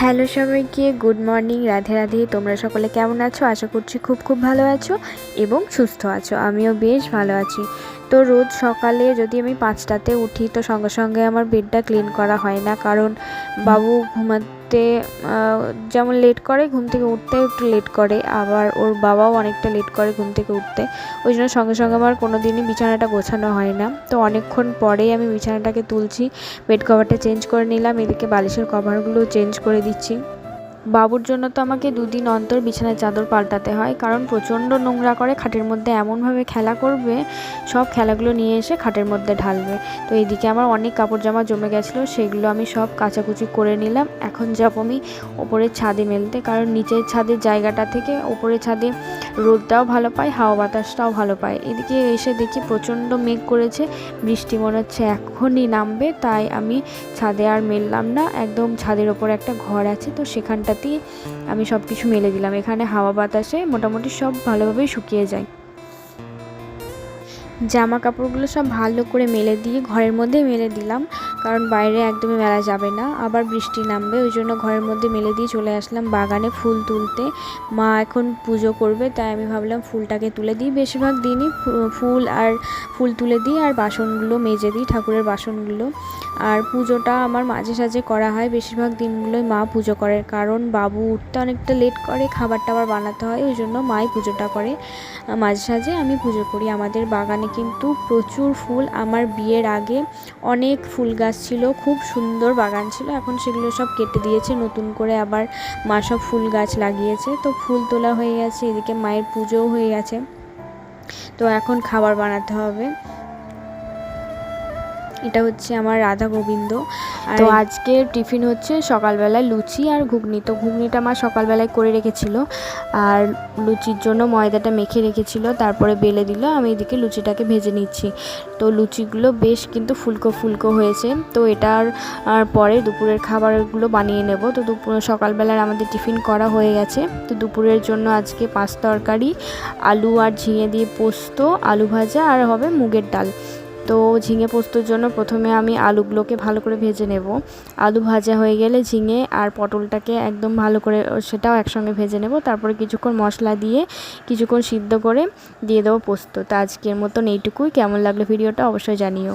Hello সবাইকে, good morning, Radhe Radhe. তোমরা সকলে কেমন আছো? আশা করছি খুব খুব ভালো আছো এবং সুস্থ আছো। আমিও বেশ ভালো আছি। তো রোজ সকালে যদি আমি 5টাতে উঠি তো সঙ্গে সঙ্গে আমার বেডটা ক্লিন করা হয় না, কারণ বাবু ঘুমাতে যেমন লেট করে, ঘুম থেকে উঠতে একটু লেট করে, আবার ওর বাবাও অনেকটা লেট করে ঘুম থেকে উঠতে। ওই জন্য সঙ্গে সঙ্গে আমার কোনো দিনই বিছানাটা গোছানো হয় না। তো অনেকক্ষণ পরেই আমি বিছানাটাকে তুলছি, বেড কভারটা চেঞ্জ করে নিলাম, এদিকে বালিশের কভারগুলো চেঞ্জ করে দিচ্ছি। বাবুর জন্য তো আমাকে 2 দিন অন্তর বিছানার চাদর পাল্টাতে হয়, কারণ প্রচণ্ড নোংরা করে, খাটের মধ্যে এমনভাবে খেলা করবে, সব খেলাগুলো নিয়ে এসে খাটের মধ্যে ঢালবে। তো এইদিকে আমার অনেক কাপড় জামা জমে গেছিলো, সেগুলো আমি সব কাচাকুচি করে নিলাম। এখন যাব আমি ওপরের ছাদে মেলতে, কারণ নিচের ছাদের জায়গাটা থেকে ওপরের ছাদে রোদটাও ভালো পায়, হাওয়া বাতাসটাও ভালো পায়। এদিকে এসে দেখি প্রচণ্ড মেঘ করেছে, বৃষ্টি মনে হচ্ছে এখনই নামবে, তাই আমি ছাদে আর মেললাম না। একদম ছাদের ওপর একটা ঘর আছে, তো সেখানটাতেই আমি সব কিছু মেলে দিলাম। এখানে হাওয়া বাতাসে মোটামুটি সব ভালোভাবেই শুকিয়ে যায়। জামা কাপড়গুলো সব ভালো করে মেলে দিয়ে ঘরের মধ্যে মেলে দিলাম, কারণ বাইরে একদমই মেলা যাবে না, আবার বৃষ্টি নামবে। ওই জন্য ঘরের মধ্যে মেলে দিয়ে চলে আসলাম বাগানে ফুল তুলতে। মা এখন পুজো করবে, তাই আমি ভাবলাম ফুলটাকে তুলে দিই। বেশিরভাগ দিনই ফুল তুলে দিই আর বাসনগুলো মেজে দিই, ঠাকুরের বাসনগুলো। আর পুজোটা আমার মাঝে সাঝে করা হয়, বেশিরভাগ দিনগুলোই মা পুজো করে, কারণ বাবু উঠতে অনেকটা লেট করে, খাবার টাবার বানাতে হয়, ওই জন্য মাই পুজোটা করে। মাঝে সাঝে আমি পুজো করি। আমাদের বাগানে কিন্তু প্রচুর ফুল। আমার বিয়ের আগে অনেক ফুল গাছ ছিল, খুব সুন্দর বাগান ছিল। এখন সেগুলো সব কেটে দিয়েছে, নতুন করে আবার মা সব ফুল গাছ লাগিয়েছে। তো ফুল তোলা হয়ে গেছে, এদিকে মায়ের পুজোও হয়ে গেছে। তো এখন খাবার বানাতে হবে। এটা হচ্ছে আমার রাধা গোবিন্দ। তো আজকে টিফিন হচ্ছে সকালবেলায় লুচি আর ঘুগনি। তো ঘুগনিটা মা সকালবেলায় করে রেখেছিল, আর লুচির জন্য ময়দাটা মেখে রেখেছিল, তারপরে বেলে দিল। আমি এদিকে লুচিটাকে ভেজে নিচ্ছি। তো লুচিগুলো বেশ কিন্তু ফুলকো ফুলকো হয়েছে। তো এটার পরে দুপুরের খাবারগুলো বানিয়ে নেব। তো সকালবেলার আমাদের টিফিন করা হয়ে গেছে। তো দুপুরের জন্য আজকে 5 তরকারি, আলু আর ঝিঙে দিয়ে পোস্ত, আলু ভাজা, আর হবে মুগের ডাল। তো ঝিঙে পোস্তর জন্য প্রথমে আমি আলুগুলোকে ভালো করে ভেজে নেব। আলু ভাজা হয়ে গেলে ঝিঙে আর পটলটাকে একদম ভালো করে সেটাও একসঙ্গে ভেজে নেব। তারপরে কিছুক্ষণ মশলা দিয়ে কিছুক্ষণ সিদ্ধ করে দিয়ে দেবো পোস্ত। তো আজকের মতন এইটুকুই। কেমন লাগলো ভিডিওটা অবশ্যই জানিও।